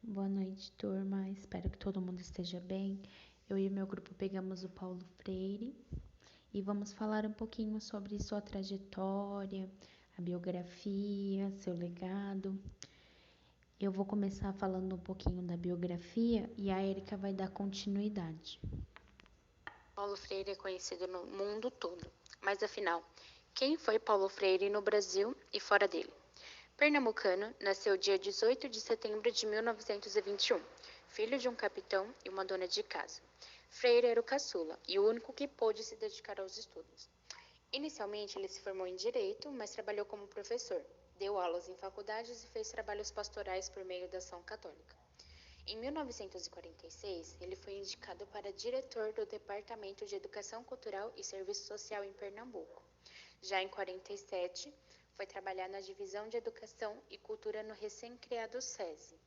Boa noite, turma. Espero que todo mundo esteja bem. Eu e meu grupo pegamos o Paulo Freire e vamos falar um pouquinho sobre sua trajetória, a biografia, seu legado. Eu vou começar falando um pouquinho da biografia e a Erika vai dar continuidade. Paulo Freire é conhecido no mundo todo, mas afinal, quem foi Paulo Freire no Brasil e fora dele? Pernambucano, nasceu dia 18 de setembro de 1921, filho de um capitão e uma dona de casa. Freire era o caçula e o único que pôde se dedicar aos estudos. Inicialmente, ele se formou em Direito, mas trabalhou como professor. Deu aulas em faculdades e fez trabalhos pastorais por meio da ação católica. Em 1946, ele foi indicado para diretor do Departamento de Educação Cultural e Serviço Social em Pernambuco. Já em 47, foi trabalhar na Divisão de Educação e Cultura no recém-criado SESI.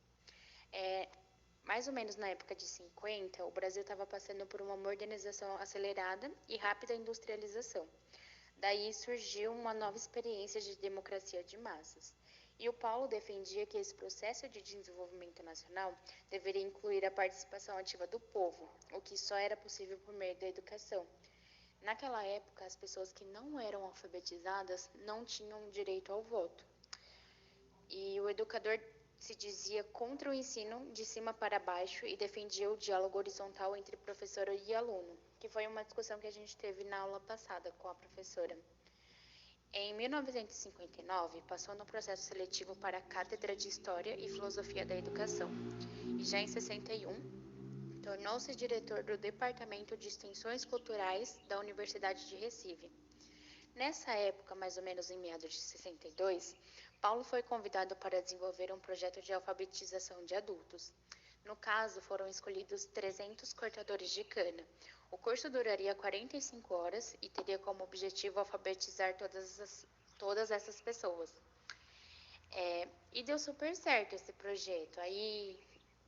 Mais ou menos na época de 50, o Brasil estava passando por uma modernização acelerada e rápida industrialização. Daí surgiu uma nova experiência de democracia de massas. E o Paulo defendia que esse processo de desenvolvimento nacional deveria incluir a participação ativa do povo, o que só era possível por meio da educação. Naquela época, as pessoas que não eram alfabetizadas não tinham direito ao voto. E o educador se dizia contra o ensino de cima para baixo e defendia o diálogo horizontal entre professor e aluno, que foi uma discussão que a gente teve na aula passada com a professora. Em 1959, passou no processo seletivo para a Cátedra de História e Filosofia da Educação. E já em 61, tornou-se diretor do Departamento de Extensões Culturais da Universidade de Recife. Nessa época, mais ou menos em meados de 62, Paulo foi convidado para desenvolver um projeto de alfabetização de adultos. No caso, foram escolhidos 300 cortadores de cana. O curso duraria 45 horas e teria como objetivo alfabetizar todas essas pessoas. E deu super certo esse projeto. Aí,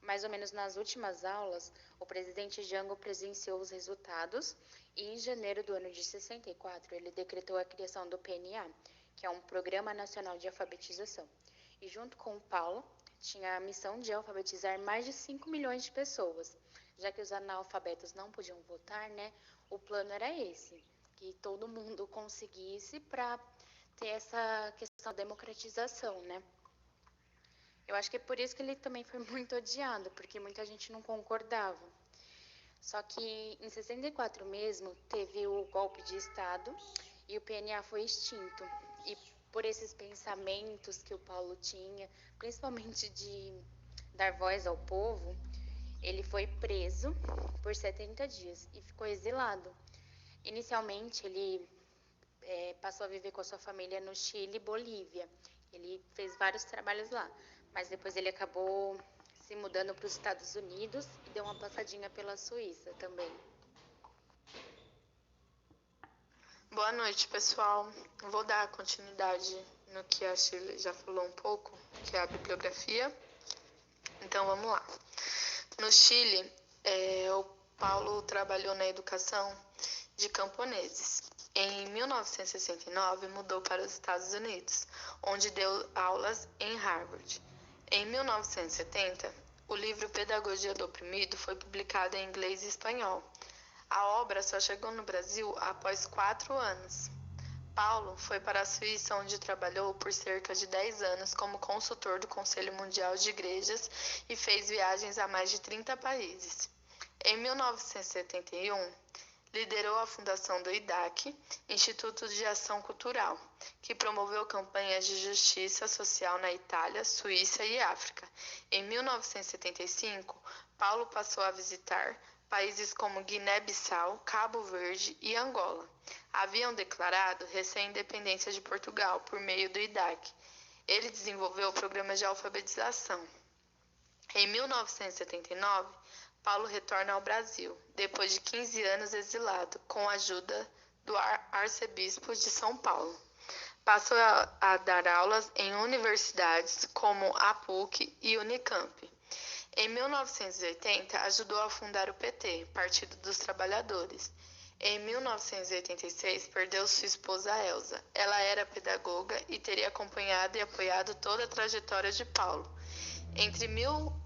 mais ou menos nas últimas aulas, o presidente Jango presenciou os resultados e em janeiro do ano de 64 ele decretou a criação do PNA, que é um Programa Nacional de Alfabetização. E junto com o Paulo, tinha a missão de alfabetizar mais de 5 milhões de pessoas. Já que os analfabetos não podiam votar, né? O plano era esse, que todo mundo conseguisse para ter essa questão da democratização, né? Eu acho que é por isso que ele também foi muito odiado, porque muita gente não concordava. Só que em 64 mesmo, teve o golpe de Estado e o PNA foi extinto. E por esses pensamentos que o Paulo tinha, principalmente de dar voz ao povo, ele foi preso por 70 dias e ficou exilado. Inicialmente, ele passou a viver com a sua família no Chile e Bolívia. Ele fez vários trabalhos lá, mas depois ele acabou se mudando para os Estados Unidos e deu uma passadinha pela Suíça também. Boa noite, pessoal. Vou dar continuidade no que a Shirley já falou um pouco, que é a bibliografia. Então, vamos lá. No Chile, o Paulo trabalhou na educação de camponeses. Em 1969, mudou para os Estados Unidos, onde deu aulas em Harvard. Em 1970, o livro Pedagogia do Oprimido foi publicado em inglês e espanhol. A obra só chegou no Brasil após 4 anos. Paulo foi para a Suíça, onde trabalhou por cerca de 10 anos como consultor do Conselho Mundial de Igrejas e fez viagens a mais de 30 países. Em 1971, liderou a fundação do IDAC, Instituto de Ação Cultural, que promoveu campanhas de justiça social na Itália, Suíça e África. Em 1975, Paulo passou a visitar países como Guiné-Bissau, Cabo Verde e Angola. Haviam declarado recém-independência de Portugal por meio do IDAC. Ele desenvolveu programas de alfabetização. Em 1979, Paulo retorna ao Brasil, depois de 15 anos exilado, com a ajuda do arcebispo de São Paulo. Passou a dar aulas em universidades como a PUC e Unicamp. Em 1980, ajudou a fundar o PT, Partido dos Trabalhadores. Em 1986, perdeu sua esposa Elsa. Ela era pedagoga e teria acompanhado e apoiado toda a trajetória de Paulo. Entre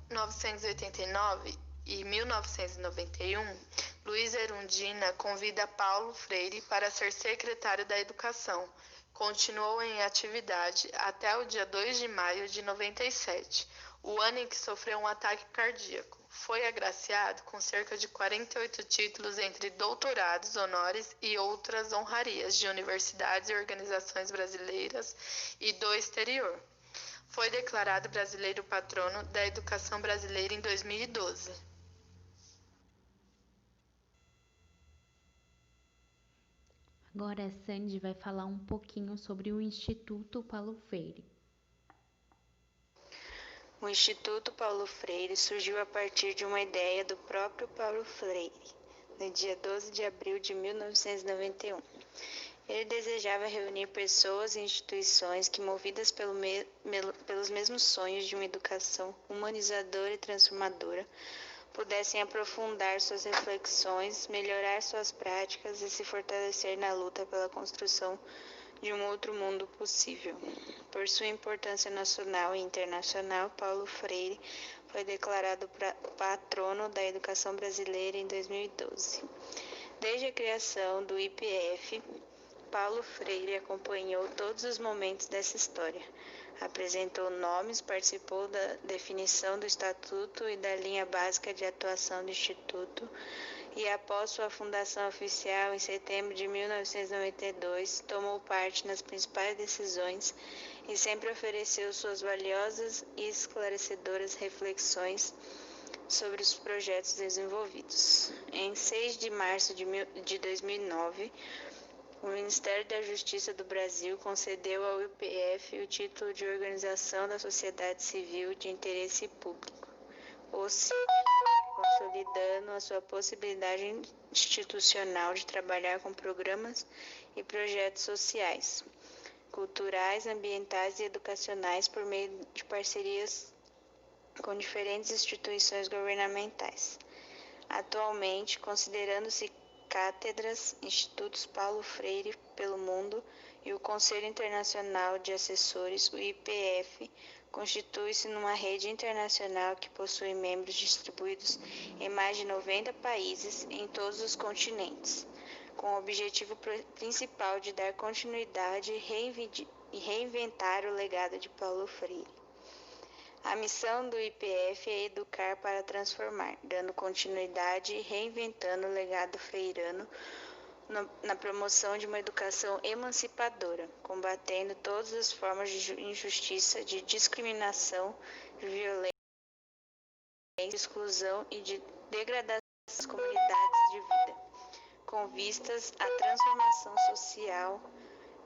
1989 e 1991, Luiz Erundina convida Paulo Freire para ser secretário da Educação. Continuou em atividade até o dia 2 de maio de 97, o ano em que sofreu um ataque cardíaco. Foi agraciado com cerca de 48 títulos entre doutorados, honores e outras honrarias de universidades e organizações brasileiras e do exterior. Foi declarado brasileiro patrono da educação brasileira em 2012. Agora a Sandy vai falar um pouquinho sobre o Instituto Paulo Freire. O Instituto Paulo Freire surgiu a partir de uma ideia do próprio Paulo Freire, no dia 12 de abril de 1991. Ele desejava reunir pessoas e instituições que, movidas pelos mesmos sonhos de uma educação humanizadora e transformadora, pudessem aprofundar suas reflexões, melhorar suas práticas e se fortalecer na luta pela construção de um outro mundo possível. Por sua importância nacional e internacional, Paulo Freire foi declarado patrono da educação brasileira em 2012. Desde a criação do IPF, Paulo Freire acompanhou todos os momentos dessa história. Apresentou nomes, participou da definição do estatuto e da linha básica de atuação do Instituto, e após sua fundação oficial em setembro de 1992, tomou parte nas principais decisões e sempre ofereceu suas valiosas e esclarecedoras reflexões sobre os projetos desenvolvidos. Em 6 de março de 2009, o Ministério da Justiça do Brasil concedeu ao IPF o título de Organização da Sociedade Civil de Interesse Público, ou CIP, consolidando a sua possibilidade institucional de trabalhar com programas e projetos sociais, culturais, ambientais e educacionais por meio de parcerias com diferentes instituições governamentais. Atualmente, considerando-se cátedras, institutos Paulo Freire pelo mundo e o Conselho Internacional de Assessores, o IPF, constitui-se numa rede internacional que possui membros distribuídos em mais de 90 países em todos os continentes, com o objetivo principal de dar continuidade e reinventar o legado de Paulo Freire. A missão do IPF é educar para transformar, dando continuidade e reinventando o legado freiriano na promoção de uma educação emancipadora, combatendo todas as formas de injustiça, de discriminação, de violência, de exclusão e de degradação das comunidades de vida, com vistas à transformação social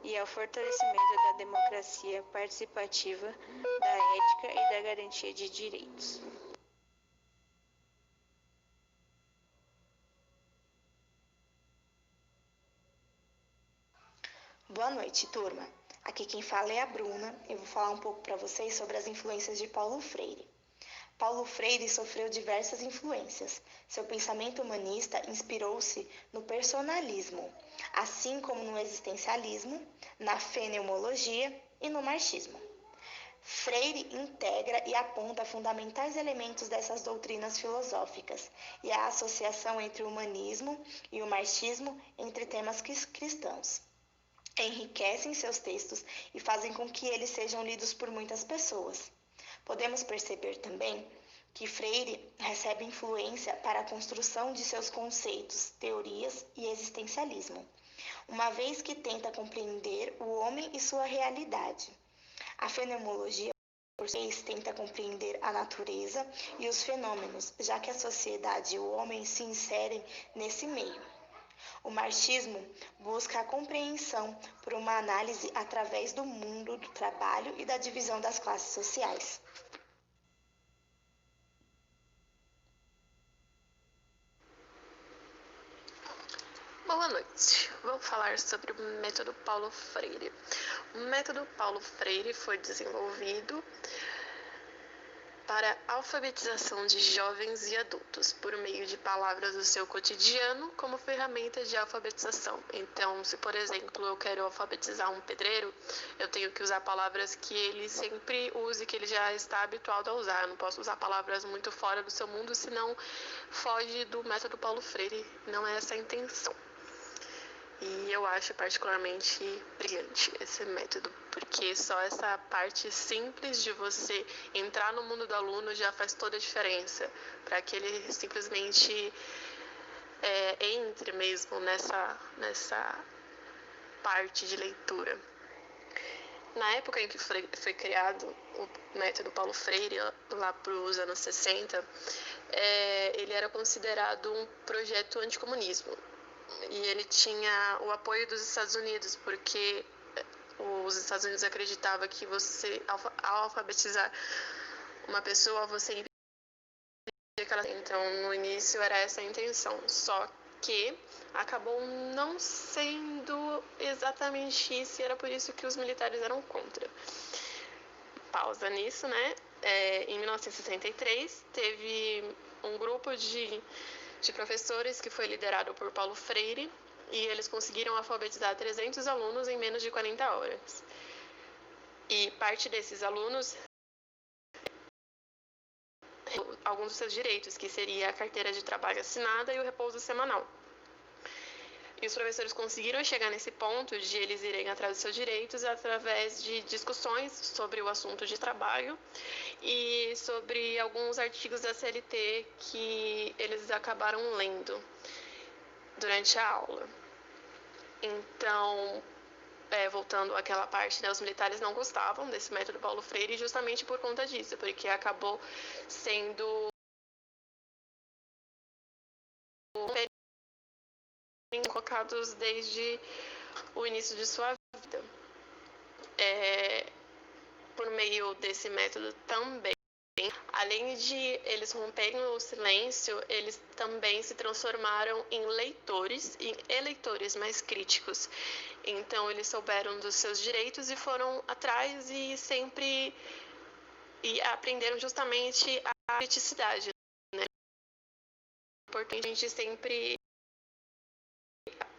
e ao fortalecimento da democracia participativa, da ética e da garantia de direitos. Boa noite, turma. Aqui quem fala é a Bruna. Eu vou falar um pouco para vocês sobre as influências de Paulo Freire. Paulo Freire sofreu diversas influências. Seu pensamento humanista inspirou-se no personalismo, assim como no existencialismo, na fenomenologia e no marxismo. Freire integra e aponta fundamentais elementos dessas doutrinas filosóficas e a associação entre o humanismo e o marxismo entre temas cristãos. Enriquecem seus textos e fazem com que eles sejam lidos por muitas pessoas. Podemos perceber também que Freire recebe influência para a construção de seus conceitos, teorias e existencialismo, uma vez que tenta compreender o homem e sua realidade. A fenomenologia, por sua vez, tenta compreender a natureza e os fenômenos, já que a sociedade e o homem se inserem nesse meio. O marxismo busca a compreensão por uma análise através do mundo do trabalho e da divisão das classes sociais. Boa noite. Vamos falar sobre o método Paulo Freire. O método Paulo Freire foi desenvolvido para a alfabetização de jovens e adultos, por meio de palavras do seu cotidiano como ferramenta de alfabetização. Então, se, por exemplo, eu quero alfabetizar um pedreiro, eu tenho que usar palavras que ele sempre use, que ele já está habituado a usar. Eu não posso usar palavras muito fora do seu mundo, senão foge do método Paulo Freire. Não é essa a intenção. E eu acho particularmente brilhante esse método, porque só essa parte simples de você entrar no mundo do aluno já faz toda a diferença, para que ele simplesmente entre mesmo nessa parte de leitura. Na época em que foi criado o método Paulo Freire, lá para os anos 60, ele era considerado um projeto anticomunismo. E ele tinha o apoio dos Estados Unidos, porque os Estados Unidos acreditavam que você, ao alfabetizar uma pessoa, você impedia que ela... Então, no início era essa a intenção, só que acabou não sendo exatamente isso, e era por isso que os militares eram contra. Pausa nisso, né? Em 1963, teve um grupo de professores que foi liderado por Paulo Freire, e eles conseguiram alfabetizar 300 alunos em menos de 40 horas. E parte desses alunos, alguns dos seus direitos, que seria a carteira de trabalho assinada e o repouso semanal. E os professores conseguiram chegar nesse ponto de eles irem atrás dos seus direitos através de discussões sobre o assunto de trabalho e sobre alguns artigos da CLT que eles acabaram lendo durante a aula. Então, voltando àquela parte, né, os militares não gostavam desse método Paulo Freire justamente por conta disso, porque acabou sendo colocados desde o início de sua vida. Por meio desse método também, além de eles romperem o silêncio, eles também se transformaram em leitores e eleitores mais críticos. Então, eles souberam dos seus direitos e foram atrás e sempre aprenderam justamente a criticidade, né? É importante a gente sempre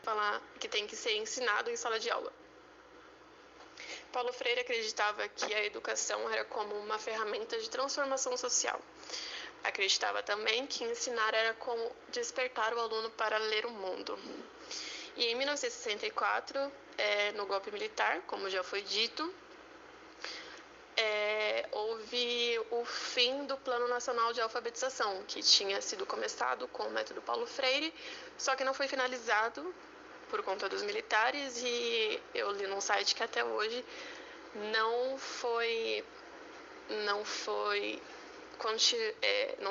falar que tem que ser ensinado em sala de aula. Paulo Freire acreditava que a educação era como uma ferramenta de transformação social. Acreditava também que ensinar era como despertar o aluno para ler o mundo. E em 1964, no golpe militar, como já foi dito, houve o fim do Plano Nacional de Alfabetização, que tinha sido começado com o método Paulo Freire, só que não foi finalizado por conta dos militares, e eu li num site que até hoje não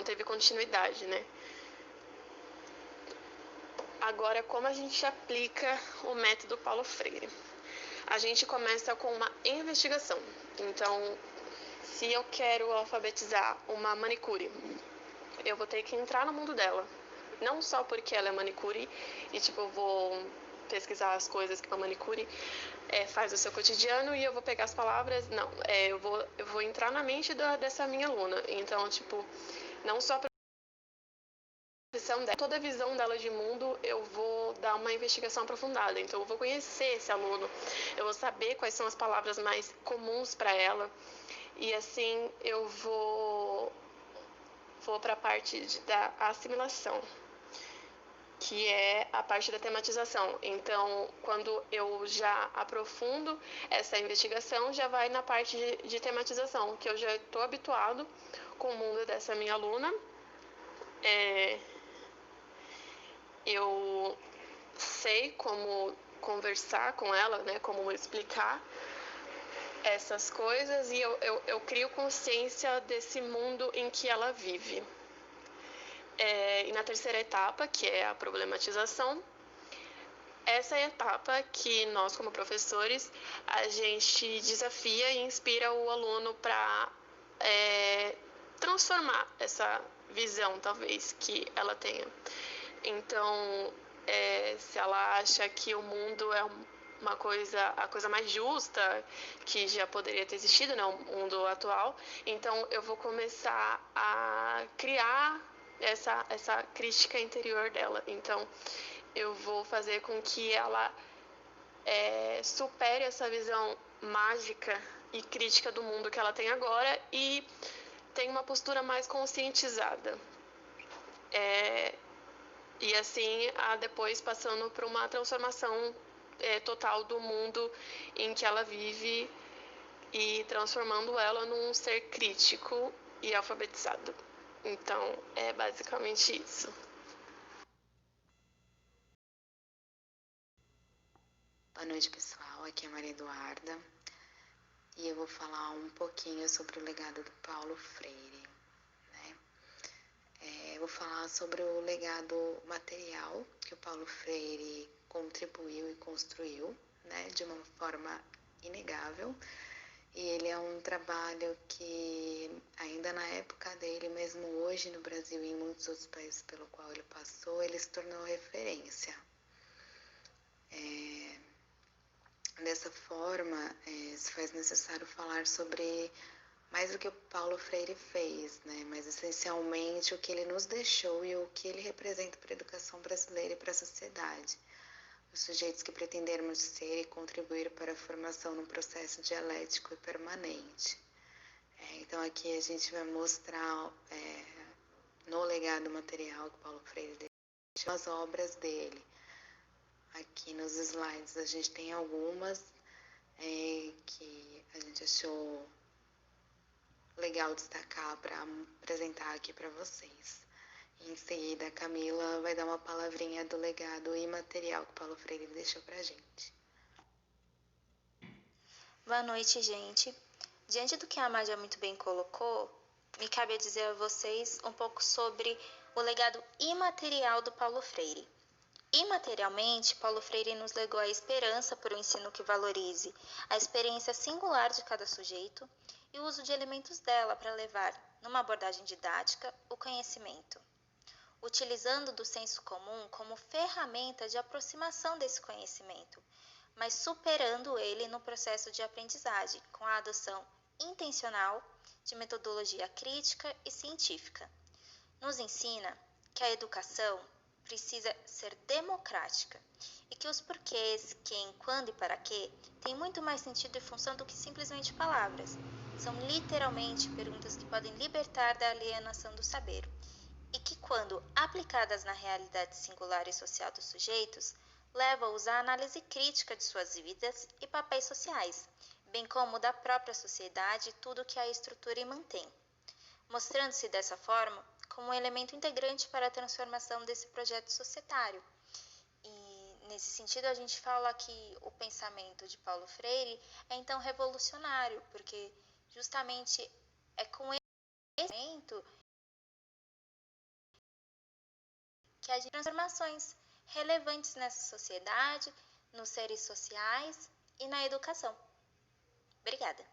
teve continuidade, né? Agora, como a gente aplica o método Paulo Freire? A gente começa com uma investigação. Então, se eu quero alfabetizar uma manicure, eu vou ter que entrar no mundo dela. Não só porque ela é manicure e, eu vou pesquisar as coisas que uma manicure faz no seu cotidiano e eu vou pegar as palavras. Não, eu vou entrar na mente dessa minha aluna. Então, não só toda a visão dela de mundo, eu vou dar uma investigação aprofundada. Então, eu vou conhecer esse aluno, eu vou saber quais são as palavras mais comuns para ela, e assim eu vou para a parte da assimilação, que é a parte da tematização. Então, quando eu já aprofundo essa investigação, já vai na parte de tematização, que eu já estou habituado com o mundo dessa minha aluna. Eu sei como conversar com ela, né, como explicar essas coisas, e eu crio consciência desse mundo em que ela vive. E na terceira etapa, que é a problematização, essa é a etapa que nós, como professores, a gente desafia e inspira o aluno para transformar essa visão, talvez, que ela tenha. Então, se ela acha que o mundo a coisa mais justa que já poderia ter existido, né, o mundo atual. Então eu vou começar a criar essa crítica interior dela. Então eu vou fazer com que ela supere essa visão mágica e crítica do mundo que ela tem agora e tenha uma postura mais conscientizada. E assim, depois passando por uma transformação total do mundo em que ela vive e transformando ela num ser crítico e alfabetizado. Então, é basicamente isso. Boa noite, pessoal. Aqui é a Maria Eduarda e eu vou falar um pouquinho sobre o legado do Paulo Freire, né? Eu vou falar sobre o legado material que o Paulo Freire contribuiu e construiu, né, de uma forma inegável. E ele é um trabalho que, ainda na época dele, mesmo hoje no Brasil e em muitos outros países pelo qual ele passou, ele se tornou referência. Dessa forma, se faz necessário falar sobre mais do que o Paulo Freire fez, né? Mas essencialmente o que ele nos deixou e o que ele representa para a educação brasileira e para a sociedade. Os sujeitos que pretendermos ser e contribuir para a formação num processo dialético e permanente. Então aqui a gente vai mostrar no legado material que Paulo Freire deixou as obras dele. Aqui nos slides a gente tem algumas que a gente achou legal destacar para apresentar aqui para vocês. Em seguida, a Camila vai dar uma palavrinha do legado imaterial que Paulo Freire deixou para a gente. Boa noite, gente. Diante do que a Amádia muito bem colocou, me cabe dizer a vocês um pouco sobre o legado imaterial do Paulo Freire. Imaterialmente, Paulo Freire nos legou a esperança por um ensino que valorize a experiência singular de cada sujeito e o uso de elementos dela para levar, numa abordagem didática, o conhecimento, utilizando do senso comum como ferramenta de aproximação desse conhecimento, mas superando ele no processo de aprendizagem, com a adoção intencional de metodologia crítica e científica. Nos ensina que a educação precisa ser democrática e que os porquês, quem, quando e para quê têm muito mais sentido e função do que simplesmente palavras. São literalmente perguntas que podem libertar da alienação do saber e que, quando aplicadas na realidade singular e social dos sujeitos, levam-os à análise crítica de suas vidas e papéis sociais, bem como da própria sociedade e tudo que a estrutura e mantém, mostrando-se dessa forma como um elemento integrante para a transformação desse projeto societário. E, nesse sentido, a gente fala que o pensamento de Paulo Freire é então revolucionário, porque justamente é com esse pensamento que há transformações relevantes nessa sociedade, nos seres sociais e na educação. Obrigada.